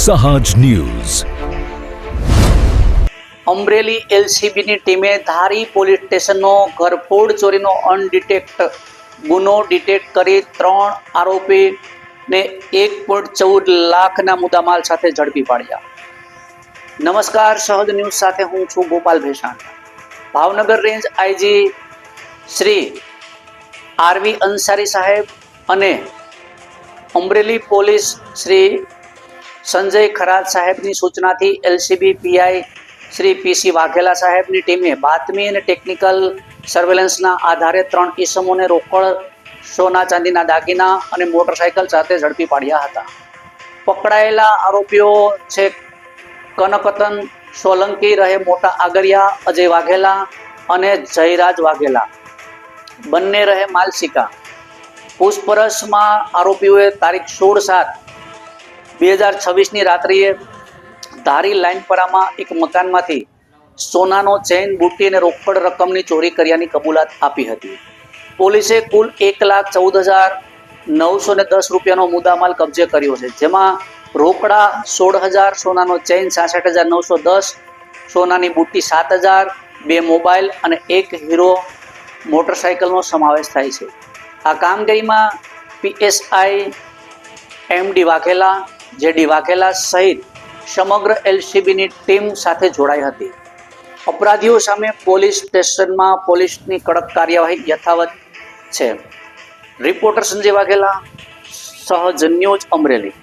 સહજ ન્યૂઝ. અમરેલી એલસીબીની ટીમે ધારી પોલીસ સ્ટેશનનો ઘરફોડ ચોરીનો ગુનો ડિટેક્ટ કરી 3 આરોપીને 1.14 લાખના મુદ્દામાલ સાથે ઝડપી પાડ્યા. નમસ્કાર, સહજ ન્યૂઝ સાથે હું છું Gopal Bhesan. Bhavnagar range IG Shri RV Ansari સાહેબ અને અમરેલી પોલીસ શ્રી સંજય ખરાત સાહેબની સૂચનાથી LCB PI Shri PC Vaghela સાહેબની ટીમે બાતમી અને ટેકનિકલ સર્વેલન્સના આધારે 3 ઈસમોને રોકડ, સોના ચાંદીના દાગીના અને મોટરસાયકલ સાથે ઝડપી પાડ્યા હતા. પકડાયેલા આરોપીઓ છે કનકતન સોલંકી રહે મોટા આગરિયા, અજય વાઘેલા અને જયરાજ વાઘેલા, બંને રહે માલશીકા. પૂછપરછમાં આરોપીઓએ તારીખ 16/7/2026ની રાત્રિએ ધારી લાઈનપરામાં એક મકાનમાંથી સોનાનો ચેઇન, બુટ્ટી અને રોકડ રકમની ચોરી કર્યાની કબૂલાત આપી હતી. પોલીસે કુલ 1,14,910 રૂપિયાનો મુદ્દામાલ કબજે કર્યો છે, જેમાં રોકડા 16,000, સોનાનો ચેઇન 66,910, સોનાની બુટ્ટી 7,000, 2 મોબાઈલ અને 1 હીરો મોટરસાયકલનો સમાવેશ થાય છે. આ કામગીરીમાં PSI MD Vaghela, JD Vaghela સહિત સમગ્ર એલસીબીની ટીમ સાથે જોડાઈ હતી. અપરાધીઓ સામે પોલીસ સ્ટેશનમાં પોલીસની કડક કાર્યવાહી યથાવત છે. રિપોર્ટર સંજય વાઘેલા, સહજ ન્યૂઝ, અમરેલી.